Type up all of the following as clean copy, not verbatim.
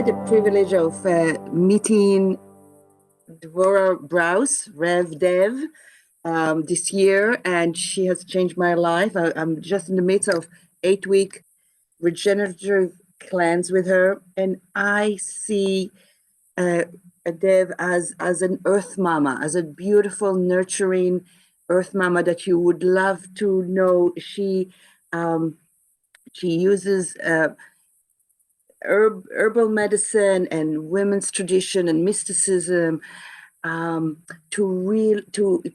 had the privilege of meeting Devorah Brous, Rev Dev, this year, and she has changed my life. I'm just in the midst of 8-week regenerative cleanse with her, and I see a Dev as an earth mama, as a beautiful, nurturing earth mama that you would love to know. She uses herbal medicine and women's tradition and mysticism to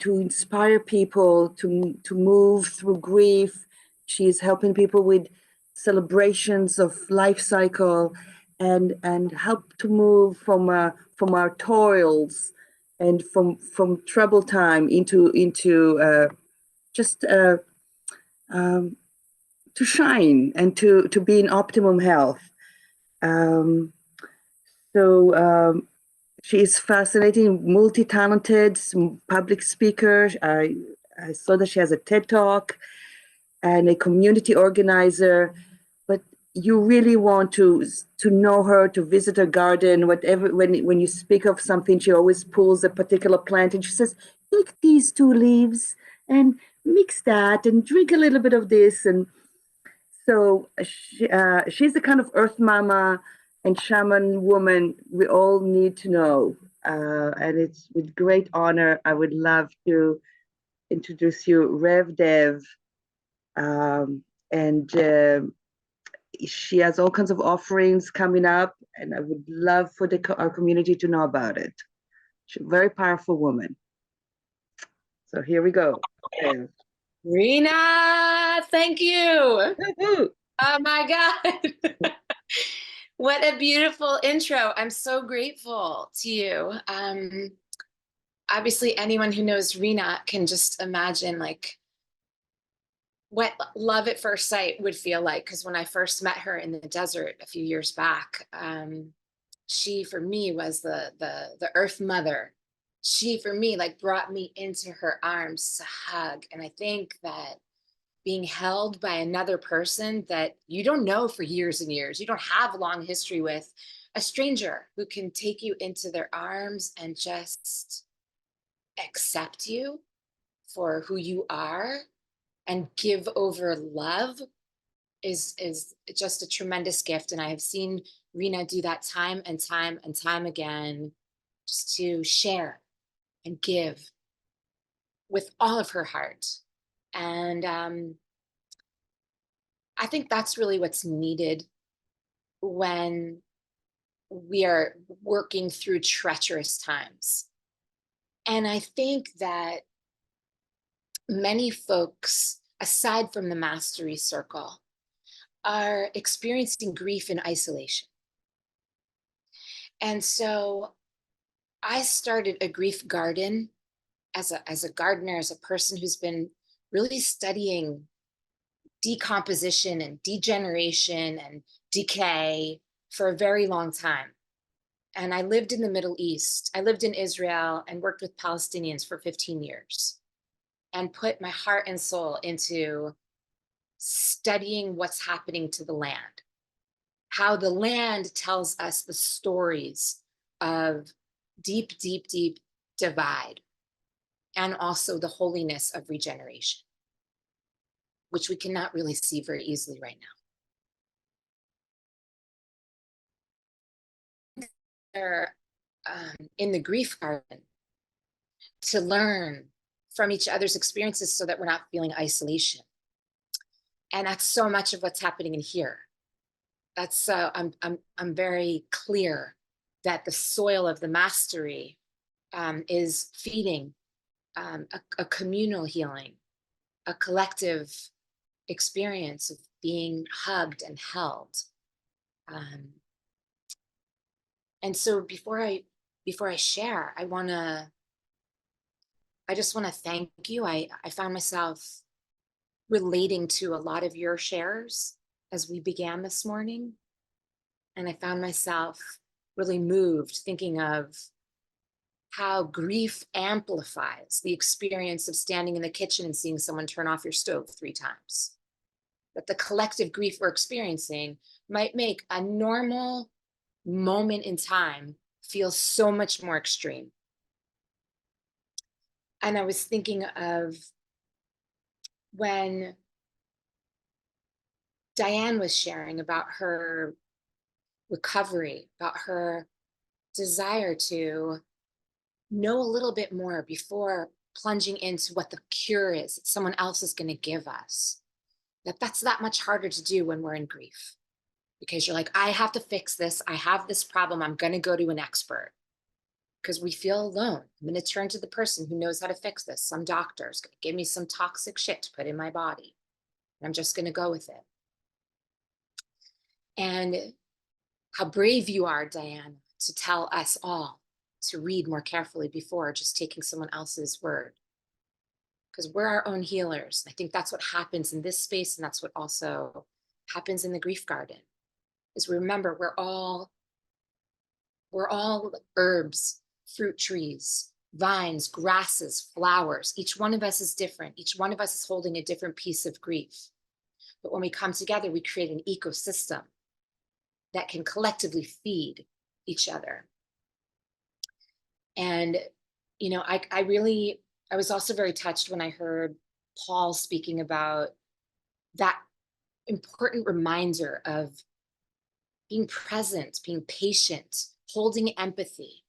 inspire people to move through grief. She's helping people with celebrations of life cycle and help to move from our toils and from trouble time into just to shine and to be in optimum health. Um, so she is fascinating, multi-talented public speaker. I saw that she has a TED Talk and a community organizer. But you really want to know her, to visit her garden. Whatever, when you speak of something, she always pulls a particular plant and she says, "Take these 2 leaves and mix that, and drink a little bit of this." And so she's the kind of earth mama and shaman woman we all need to know. And it's with great honor, I would love to introduce you, Rev Dev. And she has all kinds of offerings coming up, and I would love for our community to know about it. She's a very powerful woman. So here we go. Rena, thank you. Oh my God. What a beautiful intro. I'm so grateful to you. Obviously, anyone who knows Rena can just imagine like what love at first sight would feel like. Because when I first met her in the desert a few years back, she for me was the earth mother. She for me like brought me into her arms to hug. And I think that being held by another person that you don't know for years and years, you don't have a long history with, a stranger who can take you into their arms and just accept you for who you are and give over love is just a tremendous gift. And I have seen Rena do that time and time and time again, just to share and give with all of her heart. And I think that's really what's needed when we are working through treacherous times. And I think that many folks, aside from the mastery circle, are experiencing grief in isolation. And so I started a grief garden as a gardener, as a person who's been really studying decomposition and degeneration and decay for a very long time. And I lived in the Middle East. I lived in Israel and worked with Palestinians for 15 years and put my heart and soul into studying what's happening to the land, how the land tells us the stories of deep, deep, deep divide, and also the holiness of regeneration, which we cannot really see very easily right now. They're in the grief garden to learn from each other's experiences so that we're not feeling isolation. And that's so much of what's happening in here. That's I'm very clear that the soil of the mastery is feeding a communal healing, a collective experience of being hugged and held. And so before I share, I just want to thank you. I found myself relating to a lot of your shares as we began this morning. And I found myself really moved thinking of how grief amplifies the experience of standing in the kitchen and seeing someone turn off your stove 3 times. That the collective grief we're experiencing might make a normal moment in time feels so much more extreme. And I was thinking of when Diane was sharing about her recovery, about her desire to know a little bit more before plunging into what the cure is that someone else is going to give us. That's that much harder to do when we're in grief, because you're like, I have to fix this. I have this problem. I'm going to go to an expert, because we feel alone. I'm going to turn to the person who knows how to fix this. Some doctor's going to give me some toxic shit to put in my body. And I'm just going to go with it. And how brave you are, Diane, to tell us all to read more carefully before just taking someone else's word. Because we're our own healers. I think that's what happens in this space, and that's what also happens in the grief garden, is we remember we're all herbs, fruit trees, vines, grasses, flowers. Each one of us is different. Each one of us is holding a different piece of grief. But when we come together, we create an ecosystem that can collectively feed each other. And, you know, I was also very touched when I heard Paul speaking about that important reminder of being present, being patient, holding empathy,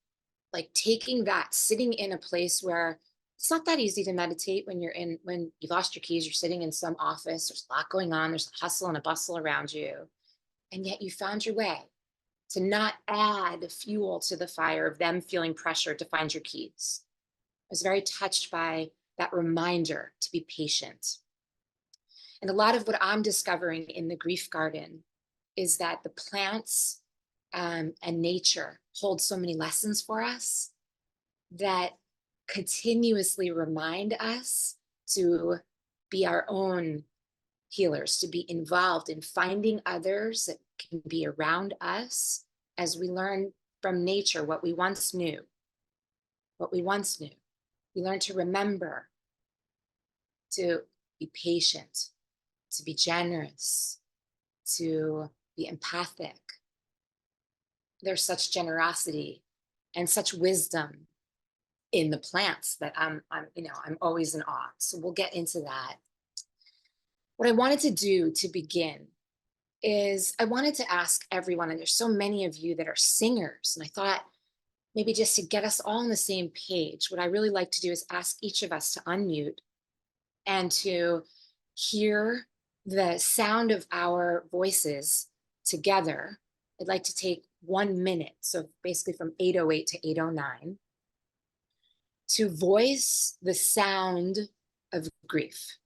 like taking that, sitting in a place where it's not that easy to meditate when you lost your keys, you're sitting in some office, there's a lot going on, there's a hustle and a bustle around you. And yet you found your way to not add fuel to the fire of them feeling pressure to find your keys. I was very touched by that reminder to be patient. And a lot of what I'm discovering in the grief garden is that the plants and nature hold so many lessons for us that continuously remind us to be our own healers, to be involved in finding others that can be around us as we learn from nature what we once knew. We learn to remember, to be patient, to be generous, to be empathic. There's such generosity and such wisdom in the plants that I'm always in awe. So we'll get into that. What I wanted to do to begin is I wanted to ask everyone, and there's so many of you that are singers, and I thought maybe just to get us all on the same page, what I really like to do is ask each of us to unmute and to hear the sound of our voices together. I'd like to take 1 minute, so basically from 8:08 to 8:09, to voice the sound of grief.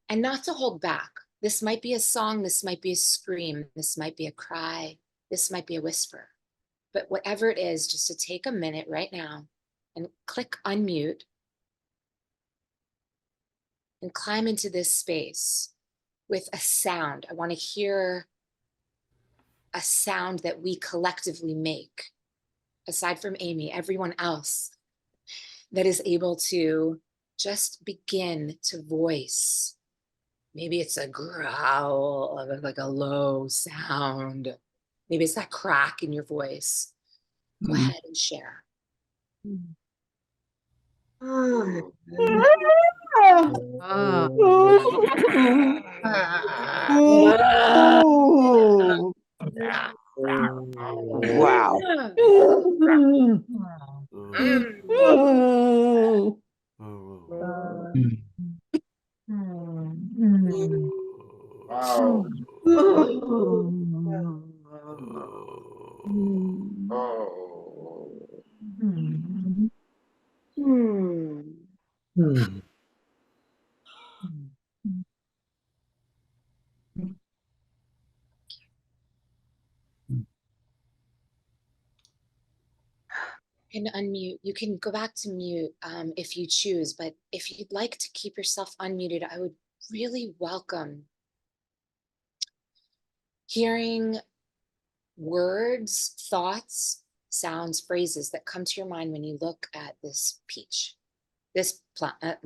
And not to hold back. This might be a song, this might be a scream, this might be a cry, this might be a whisper. But whatever it is, just to take a minute right now and click unmute and climb into this space with a sound. I want to hear a sound that we collectively make, aside from Amy, everyone else that is able to just begin to voice. Maybe it's a growl, like a low sound. Maybe it's that crack in your voice. Go ahead and share. Wow. You can unmute. You can go back to mute if you choose, but if you'd like to keep yourself unmuted, I would really welcome hearing words, thoughts, sounds, phrases that come to your mind when you look at this peach. This not a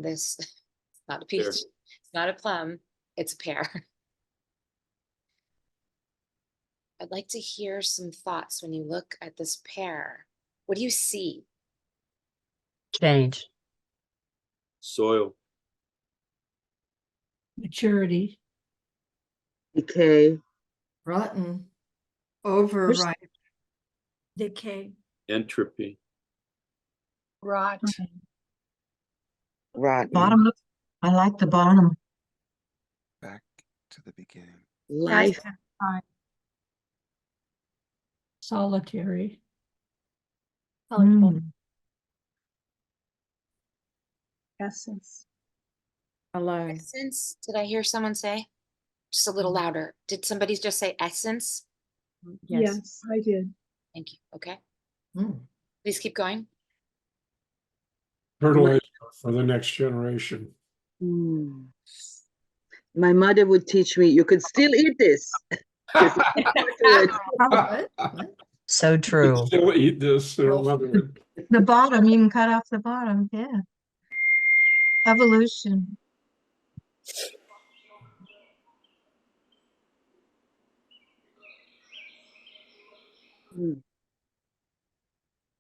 peach, Pear. it's not a plum, it's a pear. I'd like to hear some thoughts when you look at this pair. What do you see? Change. Soil. Maturity. Decay. Rotten. Overripe. Decay. Entropy. Rot. Rotten. Bottom. I like the bottom. Back to the beginning. Life. Solitary. Mm. Essence. Alone. Essence, did I hear someone say? Just a little louder. Did somebody just say essence? Yes, I did. Thank you. Okay. Mm. Please keep going. Fertilizer for the next generation. Hmm. My mother would teach me, you could still eat this. So true. Still eat this. Mother. The bottom, you can cut off the bottom. Yeah. Evolution. Hmm.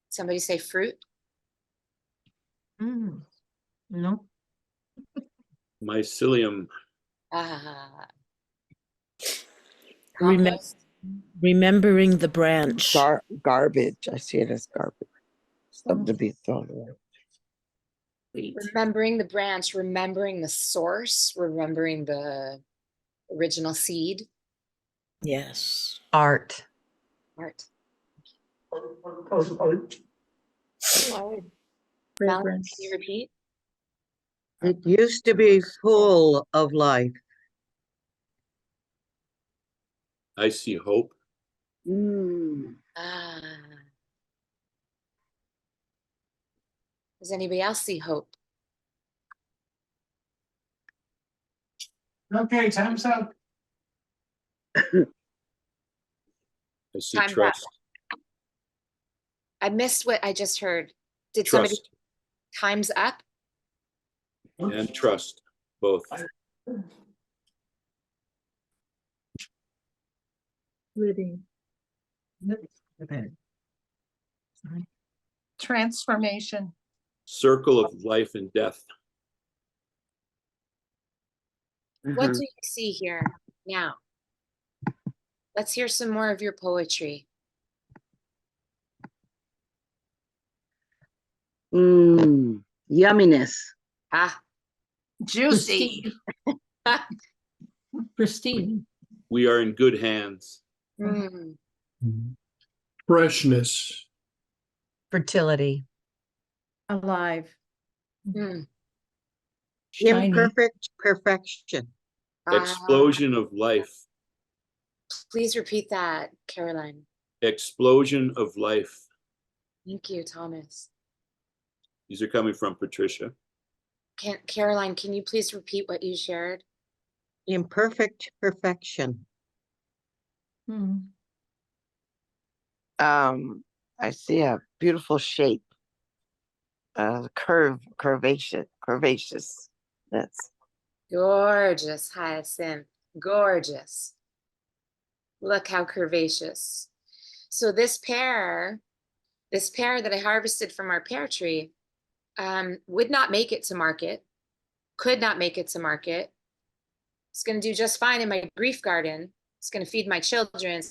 Somebody say fruit. Mm. No. Mycelium. Ah. Remem- Compost. Remembering the branch. Garbage. I see it as garbage. Something to be thrown away. Remembering the branch, remembering the source, remembering the original seed. Yes. Art. Art. Valentine, can you repeat? It used to be full of life. I see hope. Hmm. Ah. Does anybody else see hope? Okay, time's up. I see Time's trust. I missed what I just heard. Did somebody? Trust Time's up? and trust. Both. Living. Transformation. Circle of life and death. What Uh-huh. do you see here now? Let's hear some more of your poetry. Yumminess. Ah. Juicy. Pristine. We are in good hands. Mm. Freshness. Fertility. Alive. Mm. Shiny. Imperfect perfection. Explosion of life. Please repeat that, Caroline. Explosion of life. Thank you, Thomas. These are coming from Patricia. Caroline, can you please repeat what you shared? Imperfect perfection. Hmm. I see a beautiful shape. Curvaceous. That's Gorgeous, Hyacinth. Gorgeous. Look how curvaceous. So this pear that I harvested from our pear tree would not make it to market, could not make it to market. It's going to do just fine in my grief garden. It's going to feed my children.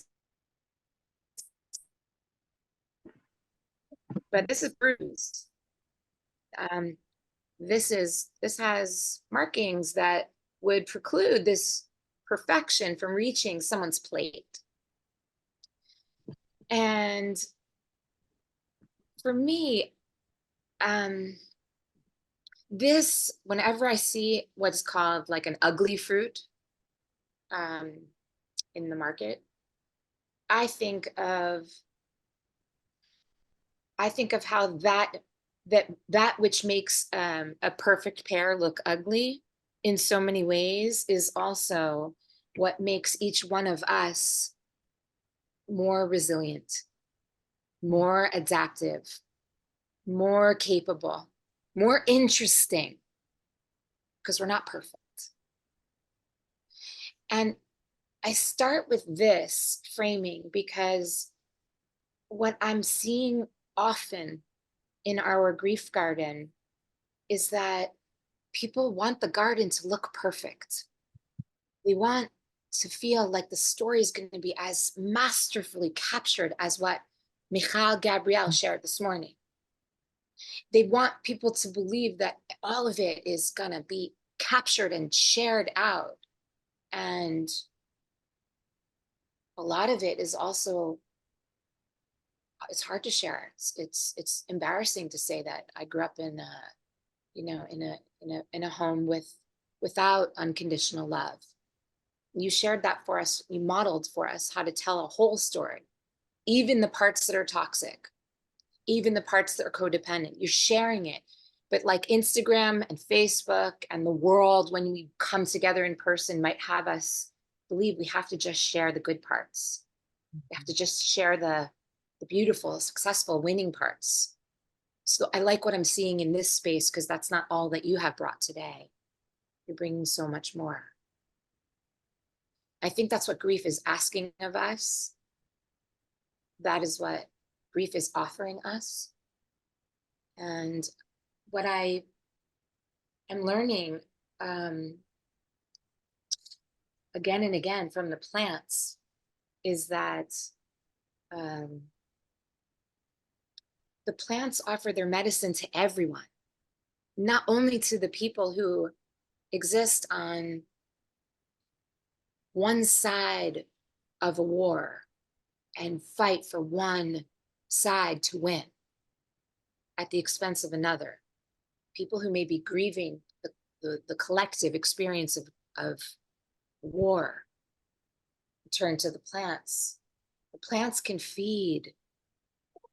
But this is bruised. This has markings that would preclude this perfection from reaching someone's plate. And for me, this, whenever I see what's called like an ugly fruit in the market, I think of how that which makes a perfect pear look ugly in so many ways is also what makes each one of us more resilient, more adaptive, more capable, more interesting, because we're not perfect. And I start with this framing because what I'm seeing often in our grief garden is that people want the garden to look perfect. They want to feel like the story is going to be as masterfully captured as what Michal Gabriel shared this morning. They want people to believe that all of it is going to be captured and shared out. And a lot of it is also, it's hard to share. It's embarrassing to say that I grew up in a home without unconditional love. You shared that for us. You modeled for us how to tell a whole story, even the parts that are toxic, even the parts that are codependent. You're sharing it. But like Instagram and Facebook and the world, when we come together in person, might have us believe we have to just share the good parts. We have to just share the beautiful, successful, winning parts. So I like what I'm seeing in this space, because that's not all that you have brought today. You're bringing so much more. I think that's what grief is asking of us. That is what grief is offering us. And what I am learning again and again from the plants is that the plants offer their medicine to everyone, not only to the people who exist on one side of a war and fight for one side to win at the expense of another. People who may be grieving the collective experience of war turn to the plants. The plants can feed,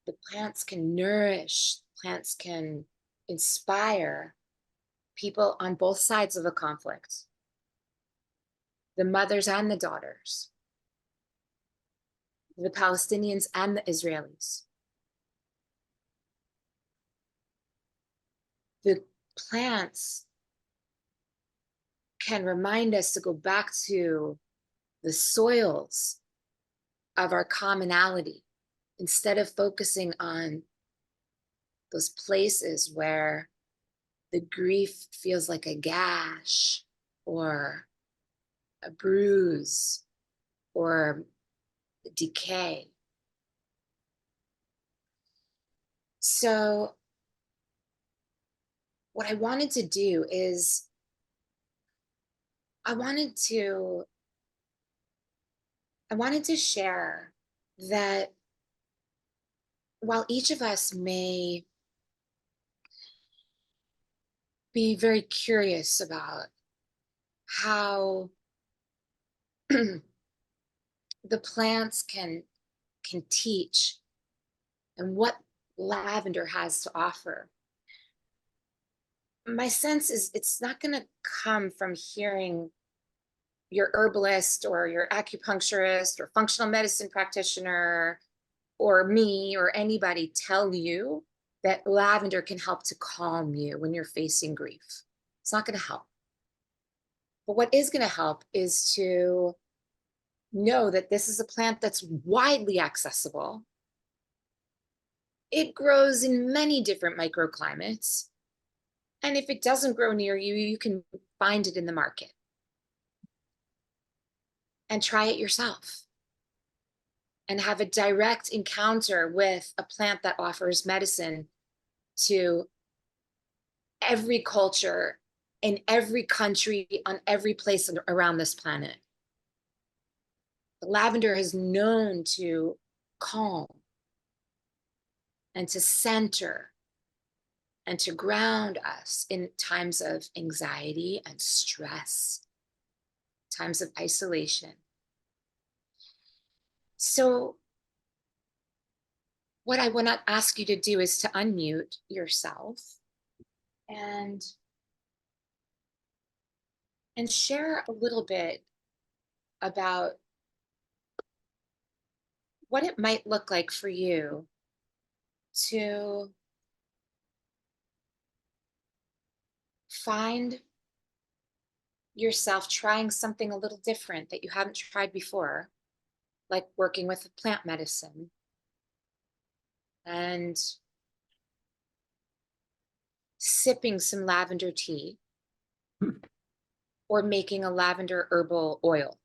the plants can nourish, plants can inspire people on both sides of a conflict, the mothers and the daughters, the Palestinians and the Israelis. The plants can remind us to go back to the soils of our commonality instead of focusing on those places where the grief feels like a gash or a bruise or decay. So what I wanted to do is I wanted to share that while each of us may be very curious about how the plants can teach and what lavender has to offer, my sense is it's not going to come from hearing your herbalist or your acupuncturist or functional medicine practitioner or me or anybody tell you that lavender can help to calm you when you're facing grief. It's not going to help. But what is going to help is to know that this is a plant that's widely accessible. It grows in many different microclimates. And if it doesn't grow near you, you can find it in the market and try it yourself and have a direct encounter with a plant that offers medicine to every culture in every country on every place around this planet. The lavender is known to calm and to center and to ground us in times of anxiety and stress, times of isolation. So what I want to ask you to do is to unmute yourself and share a little bit about what it might look like for you to find yourself trying something a little different that you haven't tried before, like working with plant medicine and sipping some lavender tea or making a lavender herbal oil,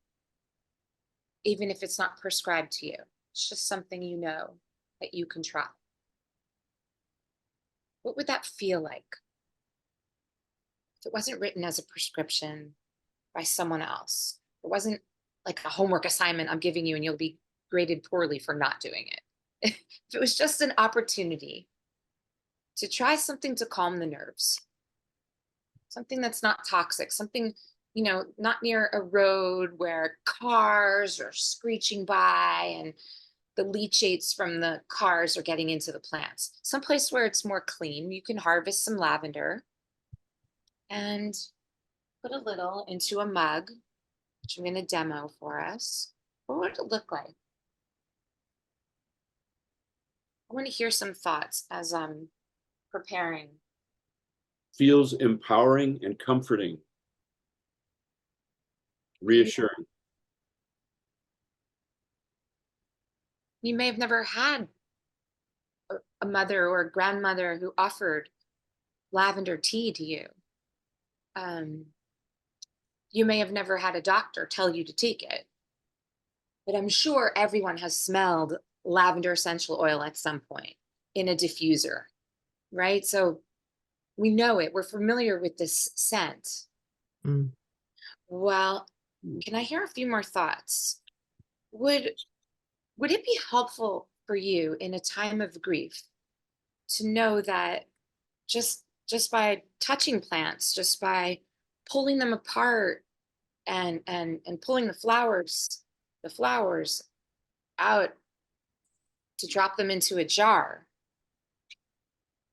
even if it's not prescribed to you. It's just something you know that you can try. What would that feel like if it wasn't written as a prescription by someone else? It wasn't like a homework assignment I'm giving you and you'll be graded poorly for not doing it. If it was just an opportunity to try something to calm the nerves, something that's not toxic, something, you know, not near a road where cars are screeching by and the leachates from the cars are getting into the plants. Someplace where it's more clean. You can harvest some lavender and put a little into a mug, which I'm going to demo for us. What would it look like? I want to hear some thoughts as I'm preparing. Feels empowering and comforting, reassuring. You may have never had a mother or a grandmother who offered lavender tea to you. You may have never had a doctor tell you to take it, but I'm sure everyone has smelled lavender essential oil at some point in a diffuser, right? So we know it. We're familiar with this scent. Mm. Well, can I hear a few more thoughts? Would it be helpful for you in a time of grief to know that just by touching plants, just by pulling them apart and pulling the flowers out to drop them into a jar,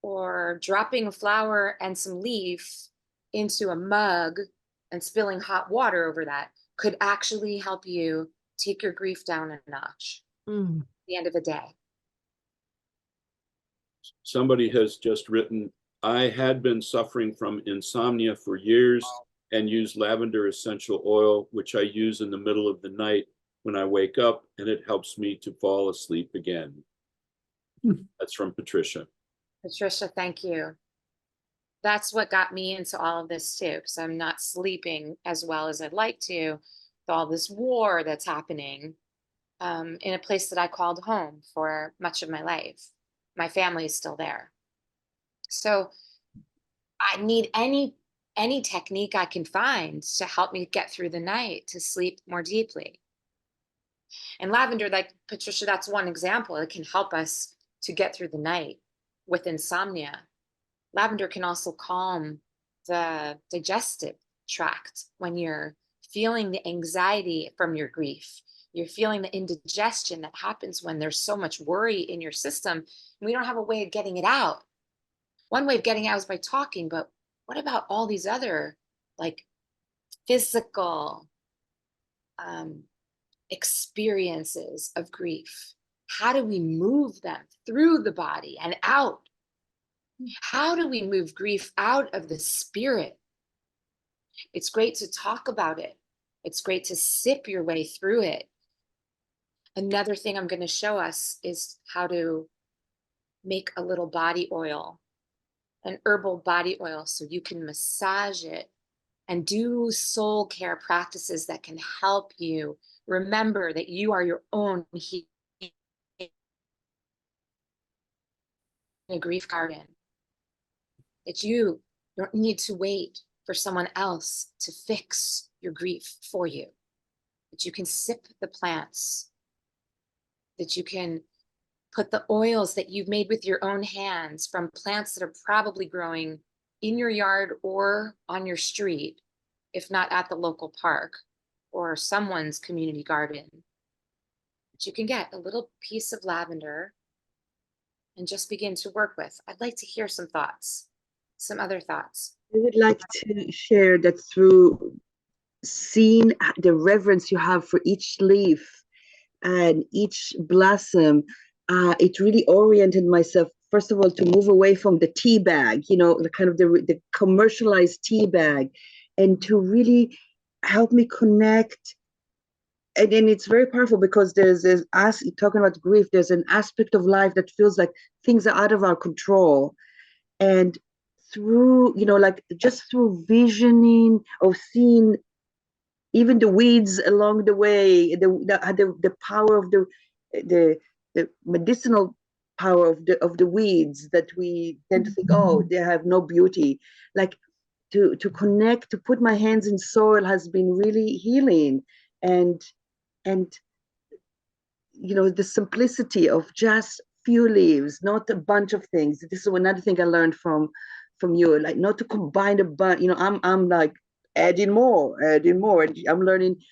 or dropping a flower and some leaf into a mug and spilling hot water over that could actually help you take your grief down a notch Mm. at the end of the day? Somebody has just written, I had been suffering from insomnia for years and use lavender essential oil, which I use in the middle of the night when I wake up, and it helps me to fall asleep again. That's from Patricia. Patricia, thank you. That's what got me into all of this too, because I'm not sleeping as well as I'd like to with all this war that's happening in a place that I called home for much of my life. My family is still there. So I need any technique I can find to help me get through the night, to sleep more deeply. And lavender, like Patricia, that's one example. It can help us to get through the night with insomnia. Lavender can also calm the digestive tract when you're feeling the anxiety from your grief. You're feeling the indigestion that happens when there's so much worry in your system, and we don't have a way of getting it out. One way of getting out is by talking, but what about all these other, like, physical experiences of grief? How do we move them through the body and out? How do we move grief out of the spirit? It's great to talk about it. It's great to sip your way through it. Another thing I'm going to show us is how to make a little body oil, an herbal body oil, so you can massage it and do soul care practices that can help you remember that you are your own healer in a grief garden, that you don't need to wait for someone else to fix your grief for you, that you can sip the plants, that you can put the oils that you've made with your own hands from plants that are probably growing in your yard or on your street, if not at the local park or someone's community garden. But you can get a little piece of lavender and just begin to work with. I'd like to hear some thoughts, some other thoughts. I would like to share that through seeing the reverence you have for each leaf and each blossom, it really oriented myself, first of all, to move away from the tea bag, you know, the kind of the commercialized tea bag, and to really help me connect. And then it's very powerful because there's us talking about grief, there's an aspect of life that feels like things are out of our control. And through, like just through visioning or seeing even the weeds along the way, the power of the medicinal power of the weeds that we tend to think, oh, they have no beauty. Like to connect, to put my hands in soil has been really healing. And the simplicity of just few leaves, not a bunch of things. This is another thing I learned from you, like not to combine a bunch. I'm like adding more. And I'm learning,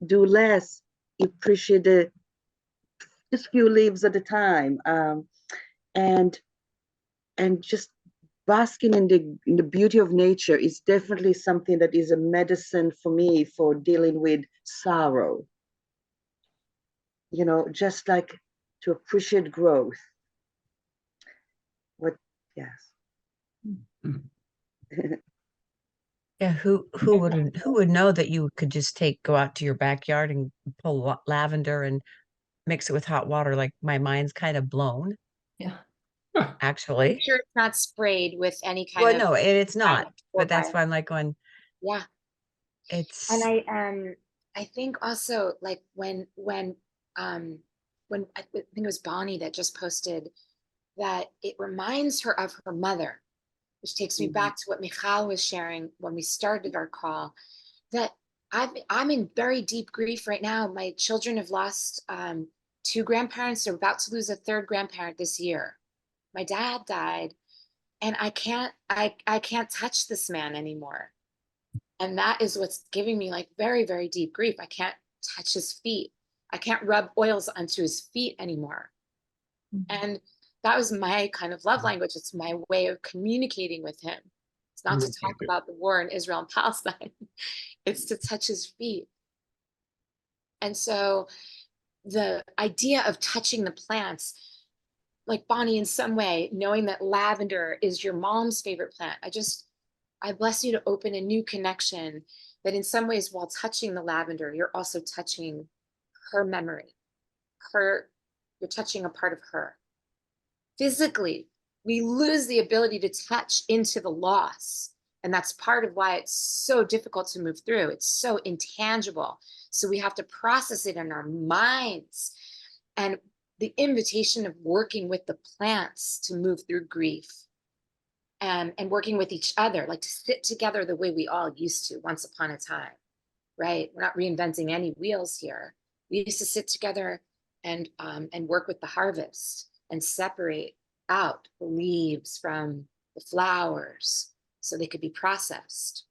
do less, appreciate just few leaves at a time, and just basking in the beauty of nature is definitely something that is a medicine for me for dealing with sorrow. Just like to appreciate growth. Yes. Yeah, who would know that you could just go out to your backyard and pull lavender and mix it with hot water? Like, my mind's kind of blown, Yeah. actually. Sure, it's not sprayed with any kind Well, of. no, it's not. or But that's bio- why I'm like going, Yeah. it's And I think also like when I think it was Bonnie that just posted that it reminds her of her mother, which takes me back to what Michal was sharing when we started our call, that I'm in very deep grief right now. My children have lost 2 grandparents. They're about to lose a 3rd grandparent this year. My dad died, and I can't touch this man anymore. And that is what's giving me like very, very deep grief. I can't touch his feet. I can't rub oils onto his feet anymore. And that was my kind of love language. It's my way of communicating with him. It's not to talk about the war in Israel and Palestine. It's to touch his feet. And so the idea of touching the plants, like Bonnie, in some way, knowing that lavender is your mom's favorite plant, I bless you to open a new connection that in some ways, while touching the lavender, you're also touching her memory. You're touching a part of her. Physically, we lose the ability to touch into the loss. And that's part of why it's so difficult to move through. It's so intangible. So we have to process it in our minds. And the invitation of working with the plants to move through grief, and working with each other, like to sit together the way we all used to once upon a time, right? We're not reinventing any wheels here. We used to sit together and work with the harvest and separate out the leaves from the flowers so they could be processed.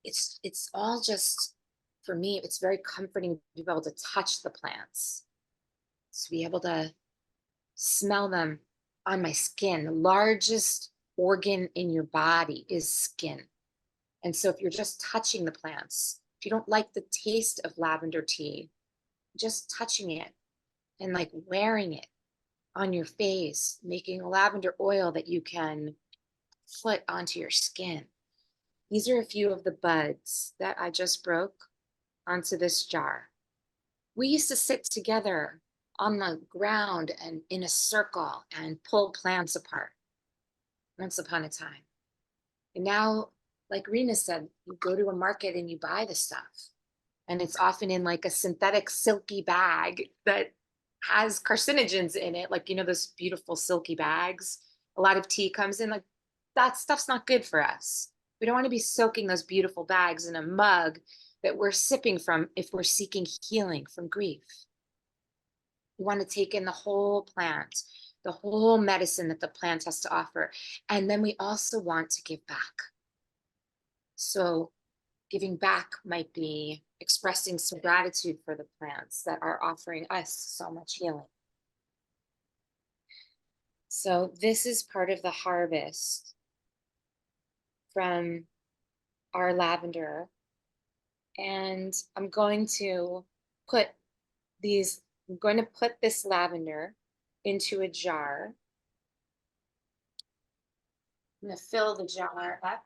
It's all just, for me, it's very comforting to be able to touch the plants, to be able to smell them on my skin. The largest organ in your body is skin. And so if you're just touching the plants, if you don't like the taste of lavender tea, just touching it and like wearing it on your face, making a lavender oil that you can put onto your skin. These are a few of the buds that I just broke onto this jar. We used to sit together on the ground and in a circle and pull plants apart once upon a time. And now, like Rena said, you go to a market and you buy the stuff. And it's often in like a synthetic silky bag that has carcinogens in it. Like, those beautiful silky bags. A lot of tea comes in, like that stuff's not good for us. We don't want to be soaking those beautiful bags in a mug that we're sipping from if we're seeking healing from grief. We want to take in the whole plant, the whole medicine that the plant has to offer. And then we also want to give back. So giving back might be expressing some gratitude for the plants that are offering us so much healing. So this is part of the harvest from our lavender. And I'm going to put this lavender into a jar. I'm going to fill the jar up.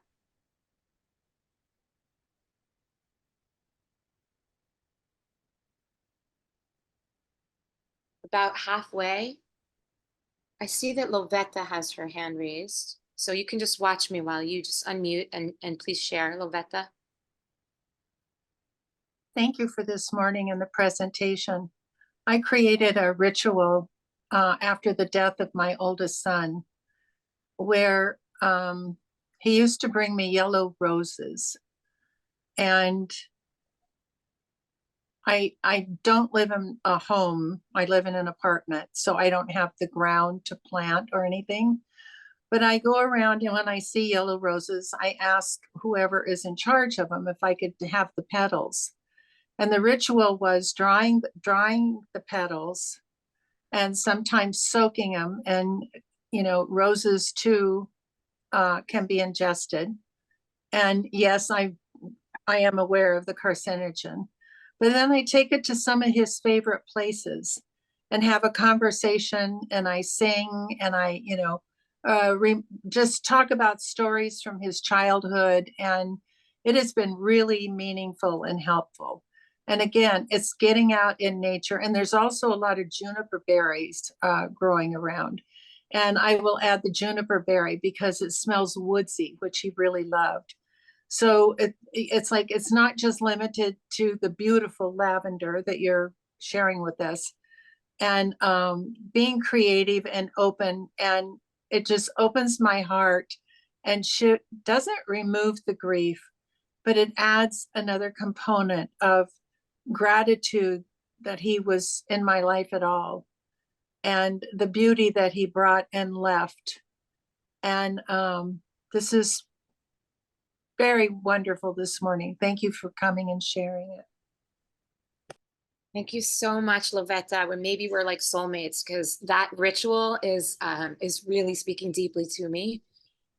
about halfway. I see that Lovetta has her hand raised. So you can just watch me while you just unmute and please share, Lovetta. Thank you for this morning and the presentation. I created a ritual after the death of my oldest son, where he used to bring me yellow roses. And I don't live in a home. I live in an apartment, so I don't have the ground to plant or anything. But I go around, and when I see yellow roses, I ask whoever is in charge of them if I could have the petals. And the ritual was drying the petals and sometimes soaking them. And, you know, roses too can be ingested. And yes, I am aware of the carcinogen. But then I take it to some of his favorite places and have a conversation, and I sing, and I, you know, just talk about stories from his childhood. And it has been really meaningful and helpful. And again, it's getting out in nature. And there's also a lot of juniper berries growing around. And I will add the juniper berry because it smells woodsy, which he really loved. So it's like, it's not just limited to the beautiful lavender that you're sharing with us, and being creative and open, and it just opens my heart, and doesn't remove the grief, but it adds another component of gratitude that he was in my life at all, and the beauty that he brought and left. And this is very wonderful this morning. Thank you for coming and sharing it. Thank you so much, Lovetta. Maybe we're like soulmates, because that ritual is really speaking deeply to me.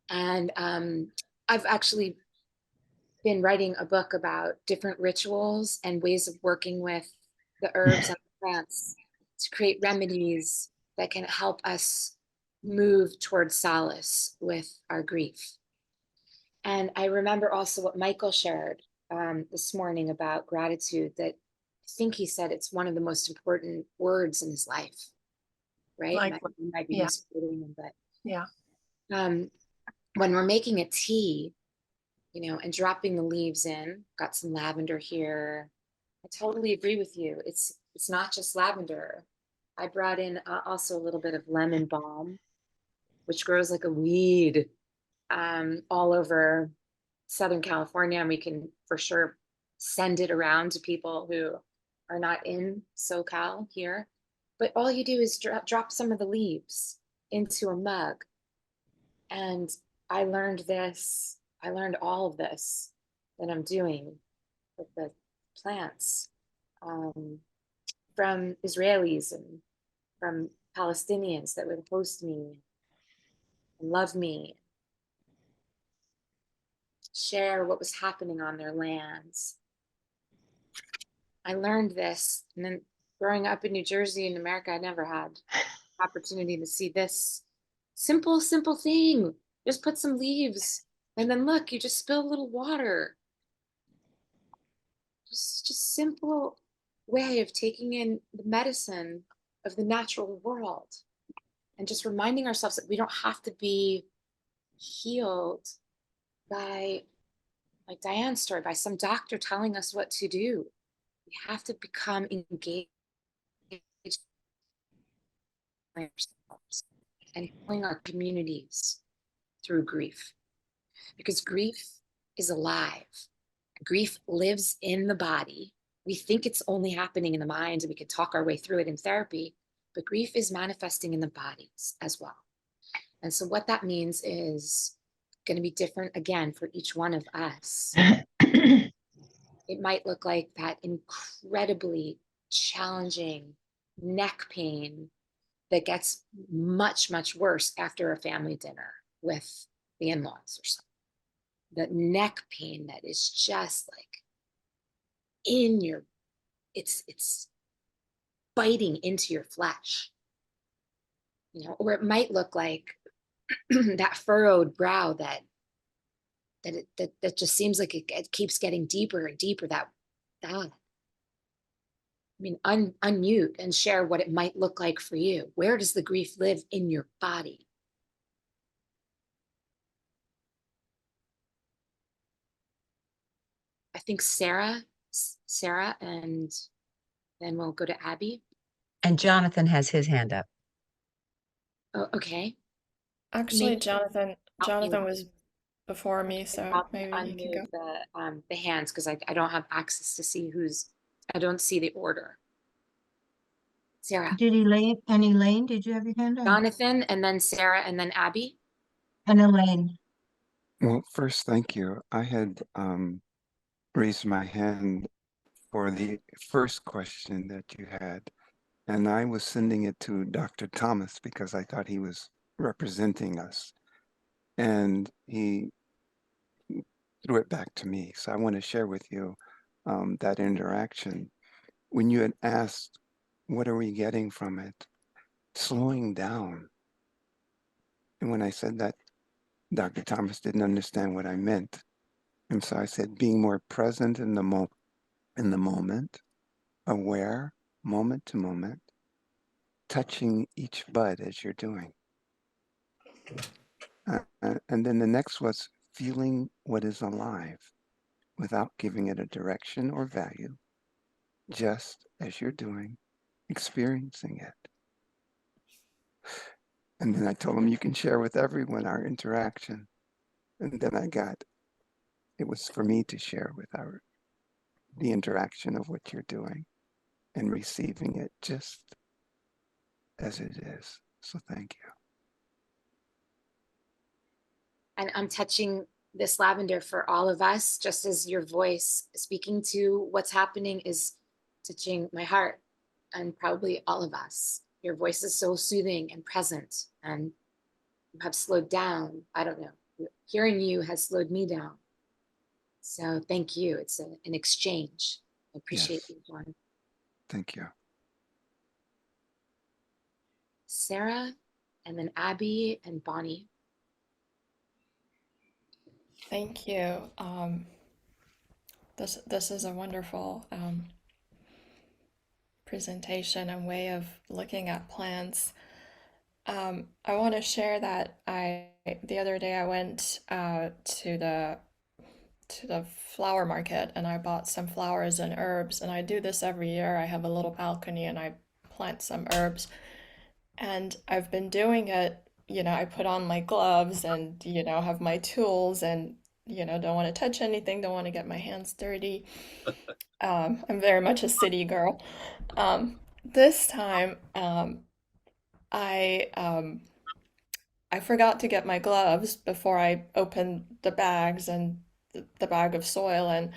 And I've actually been writing a book about different rituals and ways of working with the herbs and plants to create remedies that can help us move towards solace with our grief. And I remember also what Michael shared this morning about gratitude, that I think he said it's one of the most important words in his life, right? Like, might be yeah. misquoting him, but Yeah. When we're making a tea, you know, and dropping the leaves in, got some lavender here. I totally agree with you. It's not just lavender. I brought in also a little bit of lemon balm, which grows like a weed all over Southern California, and we can for sure send it around to people who are not in SoCal here. But all you do is drop some of the leaves into a mug. And I learned all of this that I'm doing with the plants from Israelis and from Palestinians that would host me and love me, share what was happening on their lands. I learned this, and then growing up in New Jersey in America, I never had opportunity to see this simple thing. Just put some leaves, and then look, you just spill a little water. Just simple way of taking in the medicine of the natural world, and just reminding ourselves that we don't have to be healed by, like Diane's story, by some doctor telling us what to do. We have to become engaged in ourselves and healing our communities through grief, because grief is alive. Grief lives in the body. We think it's only happening in the mind, and we could talk our way through it in therapy, but grief is manifesting in the bodies as well. And so what that means is going to be different again for each one of us. It might look like that incredibly challenging neck pain that gets much, much worse after a family dinner with the in-laws or something. The neck pain that is just like in your, it's biting into your flesh, you know. Or it might look like that furrowed brow that just seems like it keeps getting deeper and deeper. That mean, unmute and share what it might look like for you. Where does the grief live in your body? I think Sarah, and then we'll go to Abby. And Jonathan has his hand up. Oh, okay. Actually, Maybe Jonathan help me was before me, so help me maybe he can go. unmute the hands, because I don't have access to see I don't see the order. Sarah, Did Elaine, did you have your hand up? Jonathan, and then Sarah, and then Abby. And Elaine. Well, first, thank you. I had raised my hand for the first question that you had, and I was sending it to Dr. Thomas because I thought he was representing us, and he threw it back to me. So I want to share with you that interaction. When you had asked, what are we getting from it? Slowing down. And when I said that, Dr. Thomas didn't understand what I meant. And so I said, being more present in the moment, aware, moment to moment, touching each bud as you're doing. And then the next was feeling what is alive without giving it a direction or value, just as you're doing, experiencing it. And then I told him, you can share with everyone our interaction. And then it was for me to share with the interaction of what you're doing and receiving it just as it is. So thank you. And I'm touching this lavender for all of us, just as your voice speaking to what's happening is touching my heart, and probably all of us. Your voice is so soothing and present, and you have slowed down. I don't know. Hearing you has slowed me down. So thank you. It's an exchange. I appreciate you, John. Thank you. Sarah, and then Abby and Bonnie. Thank you. This is a wonderful presentation and way of looking at plants. I want to share that the other day I went to the flower market and I bought some flowers and herbs, and I do this every year. I have a little balcony and I plant some herbs, and I've been doing it. I put on my gloves and have my tools and don't want to touch anything, don't want to get my hands dirty. I'm very much a city girl. This time I forgot to get my gloves before I opened the bags and the bag of soil, and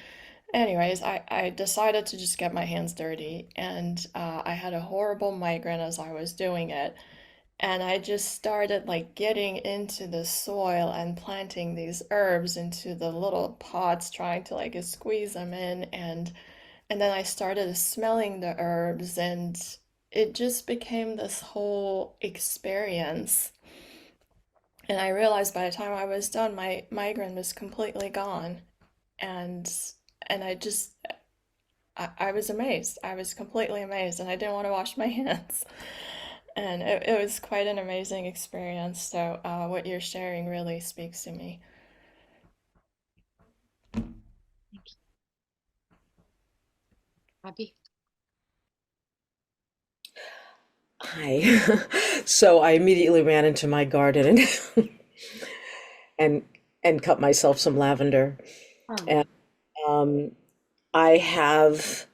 anyways, I decided to just get my hands dirty, and I had a horrible migraine as I was doing it. And I just started like getting into the soil and planting these herbs into the little pots, trying to like squeeze them in. And then I started smelling the herbs, and it just became this whole experience. And I realized by the time I was done, my migraine was completely gone. And I was amazed. I was completely amazed, and I didn't want to wash my hands. And it was quite an amazing experience. So what you're sharing really speaks to me. Abby? Hi. So I immediately ran into my garden and cut myself some lavender. Oh. And I have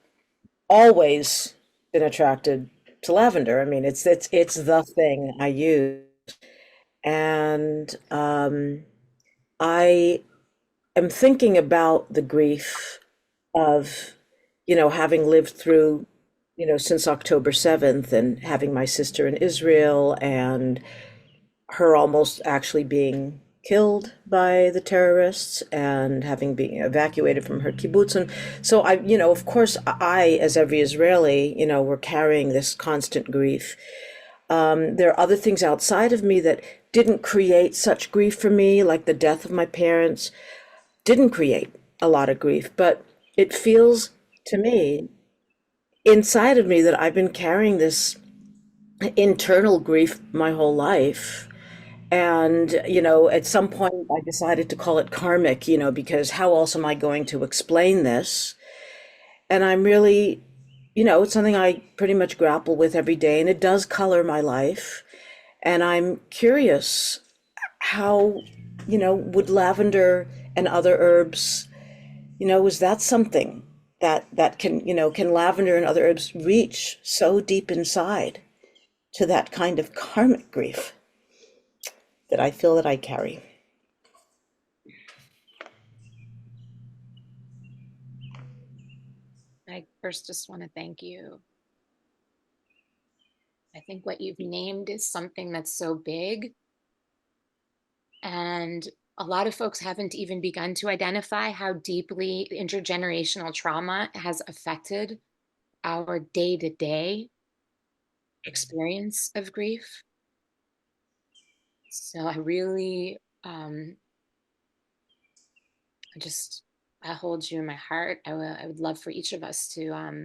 always been attracted to lavender. I mean, it's the thing I use. And I am thinking about the grief of, having lived through, since October 7th, and having my sister in Israel and her almost actually being killed by the terrorists and having been evacuated from her kibbutz. And so of course, I, as every Israeli, were carrying this constant grief. There are other things outside of me that didn't create such grief for me, like the death of my parents didn't create a lot of grief, but it feels to me inside of me that I've been carrying this internal grief my whole life. And, you know, at some point I decided to call it karmic, you know, because how else am I going to explain this? And I'm really, you know, it's something I pretty much grapple with every day, and it does color my life. And I'm curious how, you know, would lavender and other herbs, you know, is that something that can, you know, can lavender and other herbs reach so deep inside to that kind of karmic grief that I feel that I carry? I first just want to thank you. I think what you've named is something that's so big, and a lot of folks haven't even begun to identify how deeply intergenerational trauma has affected our day-to-day experience of grief. So I really, I hold you in my heart. I would love for each of us to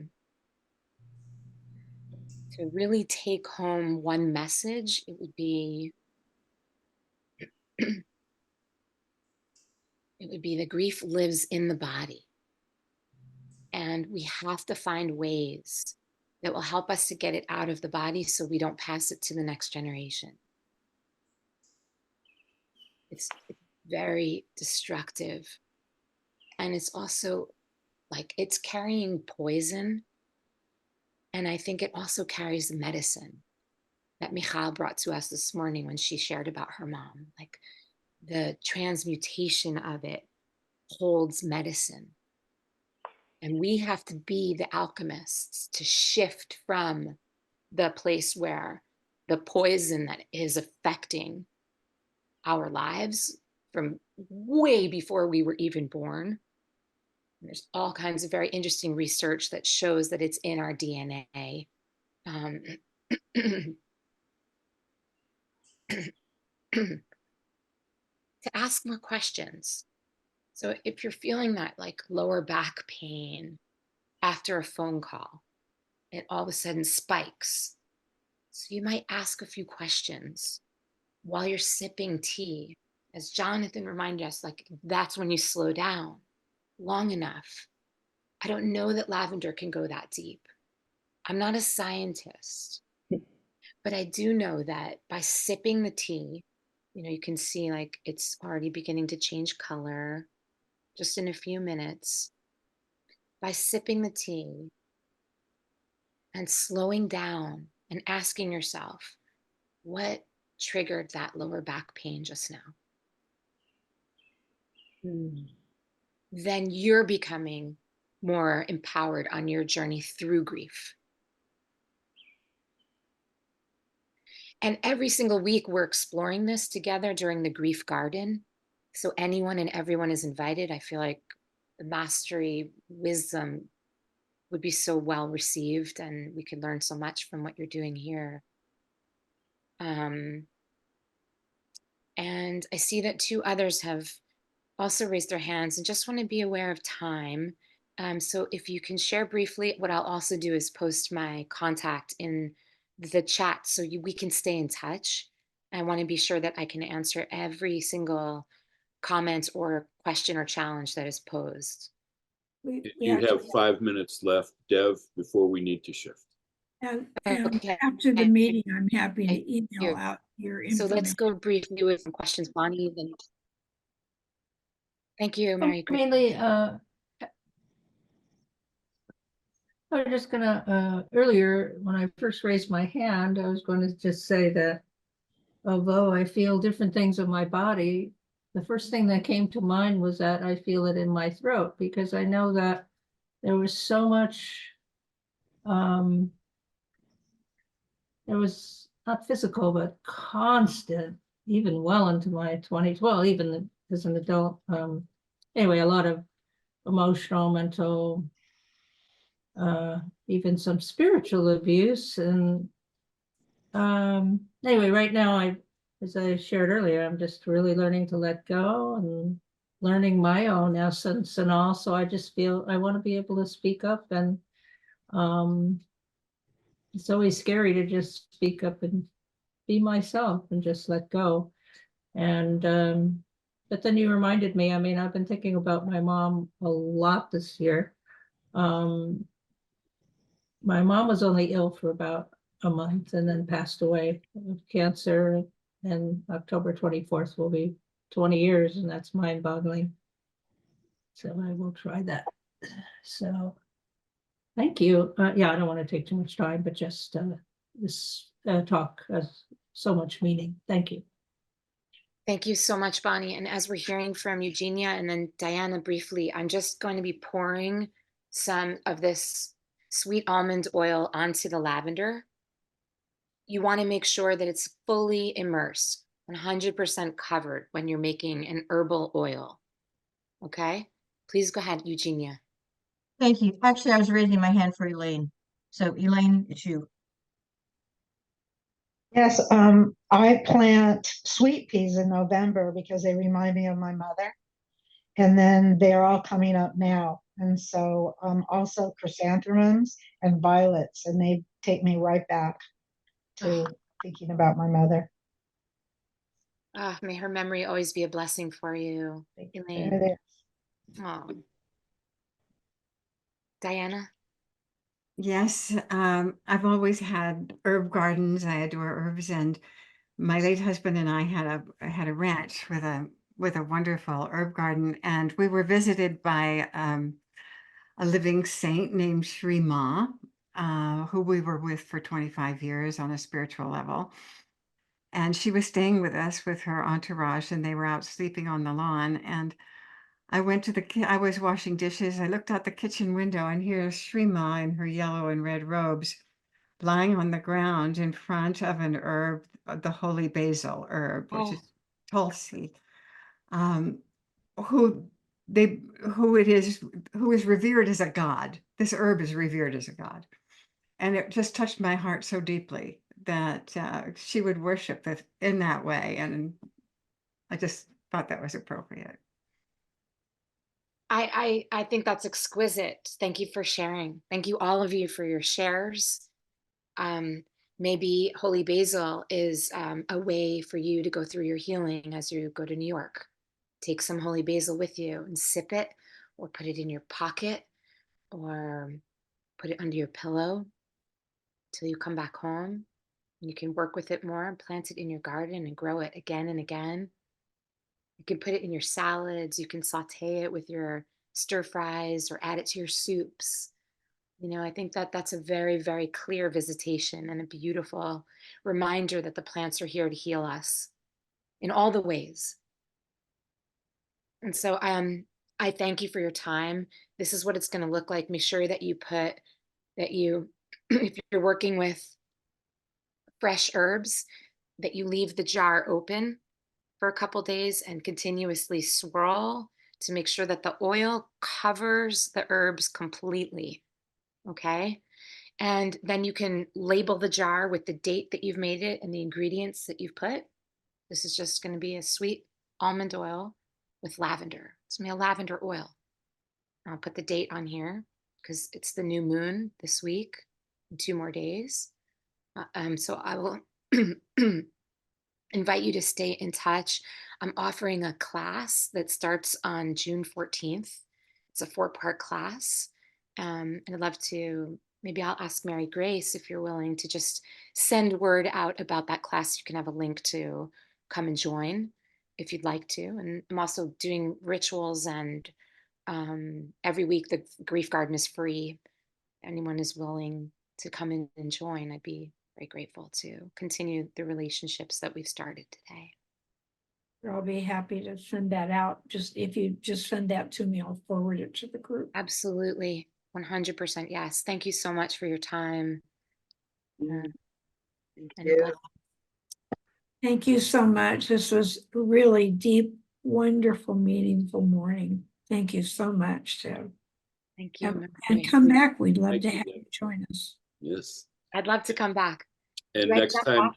really take home one message. It would be the grief lives in the body, and we have to find ways that will help us to get it out of the body so we don't pass it to the next generation. It's very destructive, and it's also like it's carrying poison, and I think it also carries medicine that Michal brought to us this morning when she shared about her mom. Like the transmutation of it holds medicine. And we have to be the alchemists to shift from the place where the poison that is affecting our lives from way before we were even born. And there's all kinds of very interesting research that shows that it's in our DNA. To ask more questions. So if you're feeling that like lower back pain after a phone call, it all of a sudden spikes. So you might ask a few questions while you're sipping tea. As Jonathan reminded us, like that's when you slow down long enough. I don't know that lavender can go that deep. I'm not a scientist, but I do know that by sipping the tea, you know, you can see like it's already beginning to change color just in a few minutes. By sipping the tea and slowing down and asking yourself, what triggered that lower back pain just now? Then you're becoming more empowered on your journey through grief. And every single week we're exploring this together during the Grief Garden. So anyone and everyone is invited. I feel like the mastery wisdom would be so well received, and we could learn so much from what you're doing here. And I see that 2 others have also raised their hands and just want to be aware of time. So if you can share briefly, what I'll also do is post my contact in the chat so we can stay in touch. I want to be sure that I can answer every single comment or question or challenge that is posed. You have 5 minutes left, Dev, before we need to shift. And Okay. after the meeting, I'm happy Thank to email you. out your So information. let's go briefly with some questions, Bonnie. Then thank you, Mary. Mainly, I was just gonna, earlier, when I first raised my hand, I was going to just say that although I feel different things in my body, the first thing that came to mind was that I feel it in my throat, because I know that there was so much, there was not physical, but constant, even well into my 20s, well, even as an adult, anyway, a lot of emotional, mental, even some spiritual abuse. And anyway, right now, as I shared earlier, I'm just really learning to let go and learning my own essence and all. So I just feel I want to be able to speak up and It's always scary to just speak up and be myself and just let go. And but then you reminded me, I mean, I've been thinking about my mom a lot this year. My mom was only ill for about a month and then passed away of cancer. And October 24th will be 20 years, and that's mind-boggling. So I will try that. So thank you. Yeah, I don't want to take too much time, but just this talk has so much meaning. Thank you. Thank you so much, Bonnie. And as we're hearing from Eugenia and then Diana briefly, I'm just going to be pouring some of this sweet almond oil onto the lavender. You want to make sure that it's fully immersed, 100% covered when you're making an herbal oil. Okay? Please go ahead, Eugenia. Thank you. Actually, I was raising my hand for Elaine. So Elaine, it's you. Yes, I plant sweet peas in November because they remind me of my mother. And then they're all coming up now. And so also chrysanthemums and violets, and they take me right back to thinking about my mother. May her memory always be a blessing for you, Elaine. There it is. Oh. Diana? Yes, I've always had herb gardens. I adore herbs, and my late husband and I had a ranch with a wonderful herb garden, and we were visited by a living saint named Sri Ma, who we were with for 25 years on a spiritual level. And she was staying with us with her entourage, and they were out sleeping on the lawn. And I went to I was washing dishes. I looked out the kitchen window, and here's Sri Ma in her yellow and red robes lying on the ground in front of an herb, the holy basil herb, which is tulsi, who is revered as a god. This herb is revered as a god. And it just touched my heart so deeply that she would worship it in that way. And I just thought that was appropriate. I think that's exquisite. Thank you for sharing. Thank you, all of you, for your shares. Maybe holy basil is a way for you to go through your healing as you go to New York. Take some holy basil with you and sip it, or put it in your pocket, or put it under your pillow till you come back home. You can work with it more and plant it in your garden and grow it again and again. You can put it in your salads. You can saute it with your stir fries or add it to your soups. You know, I think that that's a very, very clear visitation and a beautiful reminder that the plants are here to heal us in all the ways. And so I thank you for your time. This is what it's going to look like. Make sure that you put, that you, if you're working with fresh herbs, that you leave the jar open for a couple days and continuously swirl to make sure that the oil covers the herbs completely. Okay. And then you can label the jar with the date that you've made it and the ingredients that you've put. This is just going to be a sweet almond oil with lavender. It's going to be a lavender oil. I'll put the date on here because it's the new moon this week in 2 more days. So I will invite you to stay in touch. I'm offering a class that starts on June 14th. It's a 4-part class. And I'd love to, maybe I'll ask Mary Grace if you're willing to just send word out about that class. You can have a link to come and join if you'd like to. And I'm also doing rituals, and every week the Grief Garden is free. Anyone is willing to come in and join, I'd be very grateful to continue the relationships that we've started today. I'll be happy to send that out. Just if you just send that to me, I'll forward it to the group. Absolutely. 100% yes. Thank you so much for your time. Thank you so much. This was a really deep, wonderful, meaningful morning. Thank you so much, Tim. Thank you. And come back. We'd love to have you join us. Yes. I'd love to come back. And next time,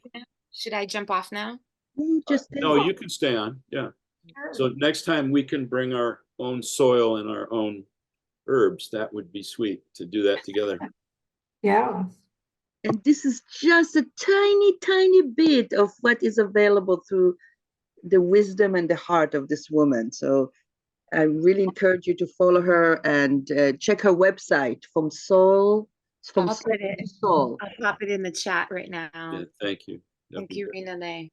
should I jump off now? no, you can stay on. Yeah. So next time we can bring our own soil and our own herbs. That would be sweet to do that together. Yeah. And this is just a tiny, tiny bit of what is available through the wisdom and the heart of this woman. So I really encourage you to follow her and check her website, from soul I'll to put it, soul. I'll pop it in the chat right Yeah, now. thank you. That'd Thank be you, great. Rena Lay.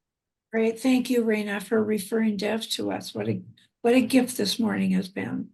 Great. Thank you, Rena, for referring Dev to us. What a gift this morning has been.